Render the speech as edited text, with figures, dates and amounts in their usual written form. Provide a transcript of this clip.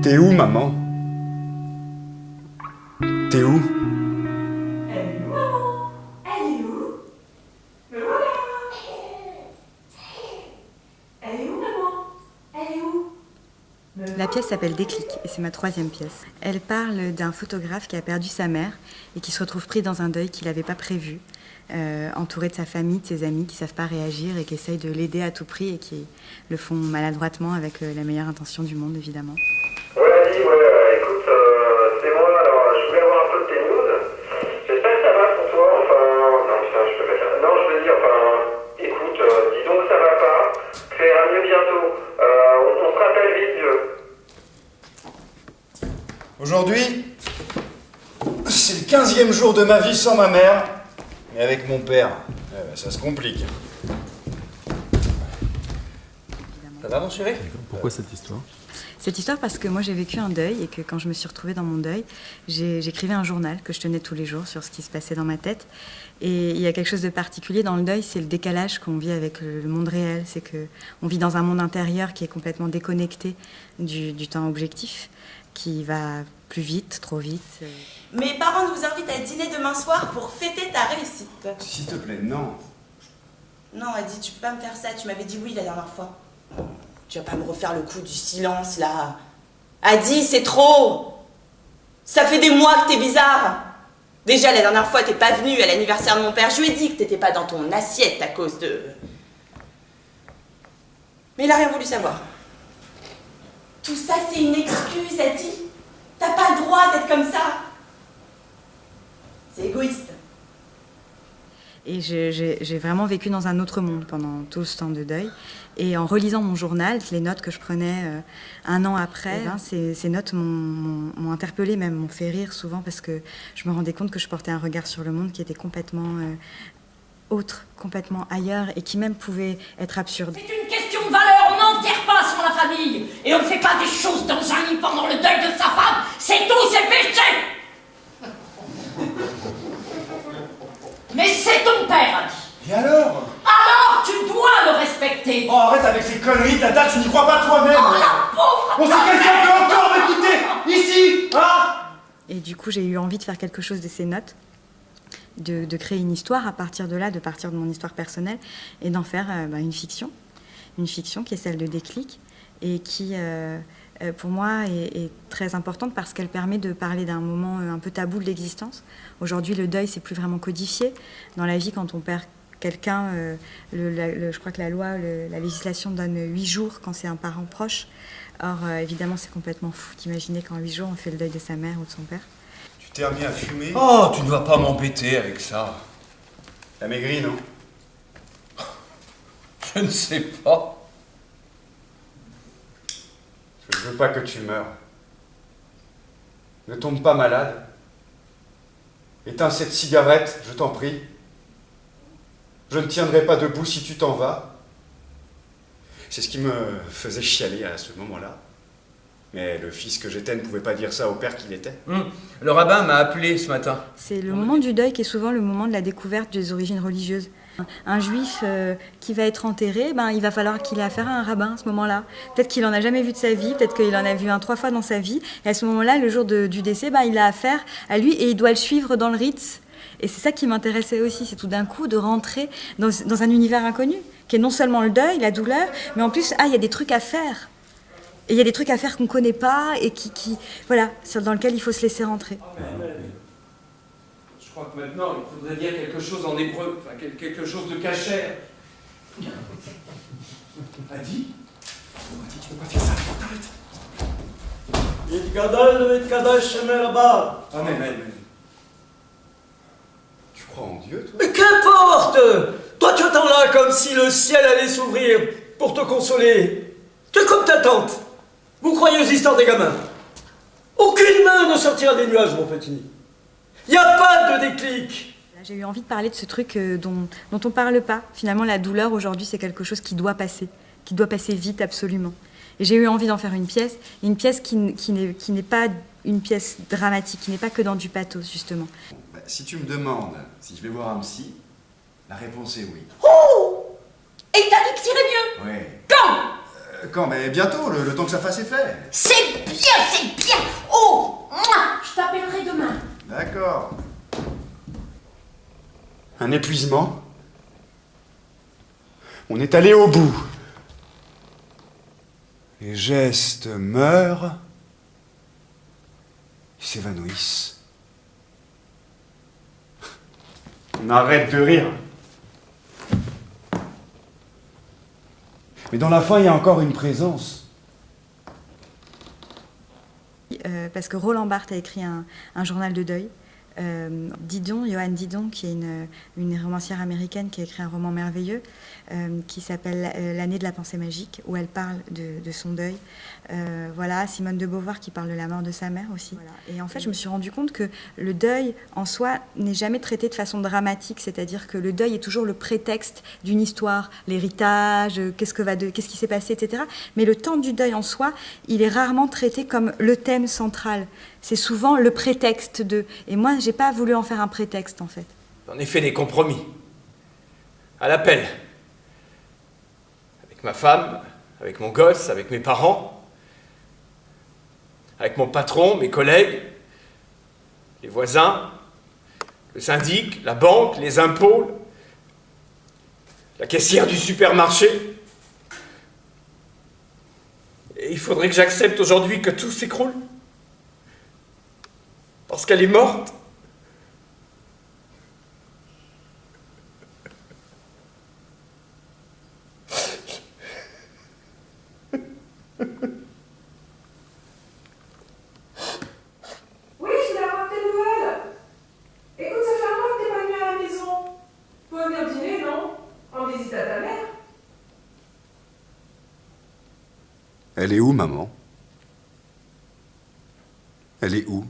T'es où, maman? T'es où? Elle est où, maman? Elle est où? Me voilà! Elle est où, maman? Elle est où? La pièce s'appelle Déclic et c'est ma 3e pièce. Elle parle d'un photographe qui a perdu sa mère et qui se retrouve pris dans un deuil qu'il n'avait pas prévu, entouré de sa famille, de ses amis qui ne savent pas réagir et qui essayent de l'aider à tout prix et qui le font maladroitement avec la meilleure intention du monde, évidemment. Ouais, Adi, écoute, c'est moi, alors je voulais avoir un peu de tes news. J'espère que ça va pour toi, non putain, je peux pas faire. Non, je veux dire, écoute, dis donc que ça va pas, que ça ira mieux bientôt. On se rappelle vite, vieux. Aujourd'hui, c'est le 15e jour de ma vie sans ma mère, mais avec mon père. Ça se complique. Ça va, mon chéri? Pourquoi cette histoire? Cette histoire parce que moi j'ai vécu un deuil et que quand je me suis retrouvée dans mon deuil, j'écrivais un journal que je tenais tous les jours sur ce qui se passait dans ma tête. Et il y a quelque chose de particulier dans le deuil, c'est le décalage qu'on vit avec le monde réel. C'est qu'on vit dans un monde intérieur qui est complètement déconnecté du temps objectif, qui va plus vite, trop vite. Mes parents nous invitent à dîner demain soir pour fêter ta réussite. S'il te plaît, non. Non, Adi, tu peux pas me faire ça, tu m'avais dit oui la dernière fois. Tu vas pas me refaire le coup du silence, là. Adi, c'est trop! Ça fait des mois que t'es bizarre. Déjà, la dernière fois, t'es pas venu à l'anniversaire de mon père. Je lui ai dit que t'étais pas dans ton assiette à cause de... Mais il a rien voulu savoir. Tout ça, c'est une excuse, Adi. T'as pas le droit d'être comme ça. C'est égoïste. Et j'ai vraiment vécu dans un autre monde pendant tout ce temps de deuil. Et en relisant mon journal, les notes que je prenais un an après, ces notes m'ont interpellée, même m'ont fait rire souvent parce que je me rendais compte que je portais un regard sur le monde qui était complètement autre, complètement ailleurs et qui même pouvait être absurde. C'est une question de valeur, on n'enterre pas sans la famille. Et on ne fait pas des choses dans un lit pendant le deuil de sa femme. C'est tout, c'est péché. Mais c'est ton père, Adi. Et alors? Alors tu dois le respecter. Oh, arrête avec ces conneries, Tata, tu n'y crois pas toi-même. Oh, la pauvre! Bon, si quelqu'un peut encore m'écouter, ici, hein? Et du coup, j'ai eu envie de faire quelque chose de ces notes, de créer une histoire à partir de là, de partir de mon histoire personnelle et d'en faire une fiction qui est celle de Déclic et qui, pour moi, est très importante parce qu'elle permet de parler d'un moment un peu tabou de l'existence. Aujourd'hui, le deuil, c'est plus vraiment codifié. Dans la vie, quand on perd quelqu'un, je crois que la loi, la législation donne 8 jours quand c'est un parent proche. Or, évidemment, c'est complètement fou d'imaginer qu'en 8 jours, on fait le deuil de sa mère ou de son père. Tu t'es remis à fumer? Oh, tu ne vas pas m'embêter avec ça. T'as maigri, non? Je ne sais pas. Je veux pas que tu meurs. Ne tombe pas malade. Éteins cette cigarette, je t'en prie. Je ne tiendrai pas debout si tu t'en vas. C'est ce qui me faisait chialer à ce moment-là. Mais le fils que j'étais ne pouvait pas dire ça au père qu'il était. Le rabbin m'a appelé ce matin. C'est le moment du deuil qui est souvent le moment de la découverte des origines religieuses. Un juif qui va être enterré, il va falloir qu'il ait affaire à un rabbin à ce moment-là. Peut-être qu'il n'en a jamais vu de sa vie, peut-être qu'il en a vu 3 fois dans sa vie. Et à ce moment-là, le jour du décès, il a affaire à lui et il doit le suivre dans le rite. Et c'est ça qui m'intéressait aussi, c'est tout d'un coup de rentrer dans un univers inconnu, qui est non seulement le deuil, la douleur, mais en plus, il y a des trucs à faire. Et il y a des trucs à faire qu'on ne connaît pas et voilà, dans lequel il faut se laisser rentrer. Je crois que maintenant, il faudrait dire quelque chose en hébreu, quelque chose de cachère. Adi, tu peux pas faire ça, t'arrêtes. Amen. Tu crois en Dieu, toi? Mais qu'importe! Toi, tu attends là comme si le ciel allait s'ouvrir pour te consoler. Tu es comme ta tante. Vous croyez aux histoires des gamins? Aucune main ne sortira des nuages, mon petit. Il n'y a pas de déclic. J'ai eu envie de parler de ce truc dont on ne parle pas. Finalement, la douleur, aujourd'hui, c'est quelque chose qui doit passer vite, absolument. Et j'ai eu envie d'en faire une pièce qui n'est pas une pièce dramatique, qui n'est pas que dans du pathos, justement. Si tu me demandes si je vais voir un psy, la réponse est oui. Oh! Et t'as dit que t'irais mieux? Ouais. Quand? Quand? Mais bientôt, le temps que ça fasse effet. C'est bien. Oh, mouah, je t'appellerai demain. D'accord. Un épuisement. On est allé au bout. Les gestes meurent, ils s'évanouissent. On arrête de rire. Mais dans la fin, il y a encore une présence. Parce que Roland Barthes a écrit un journal de deuil. Johanne Didon, qui est une romancière américaine qui a écrit un roman merveilleux qui s'appelle L'année de la pensée magique, où elle parle de son deuil. Voilà, Simone de Beauvoir qui parle de la mort de sa mère aussi. Voilà. Et en fait, je me suis rendu compte que le deuil en soi n'est jamais traité de façon dramatique, c'est-à-dire que le deuil est toujours le prétexte d'une histoire, l'héritage, qu'est-ce qui s'est passé, etc. Mais le temps du deuil en soi, il est rarement traité comme le thème central. C'est souvent le prétexte de... Et moi, j'ai pas voulu en faire un prétexte, en fait. J'en ai fait des compromis. À l'appel. Avec ma femme, avec mon gosse, avec mes parents, avec mon patron, mes collègues, les voisins, le syndic, la banque, les impôts, la caissière du supermarché. Et il faudrait que j'accepte aujourd'hui que tout s'écroule. Parce qu'elle est morte. Oui, je voulais avoir tes nouvelles. Écoute, ça fait un mois que t'es pas venu à la maison. Faut venir dîner, non? En visite à ta mère. Elle est où, maman? Elle est où?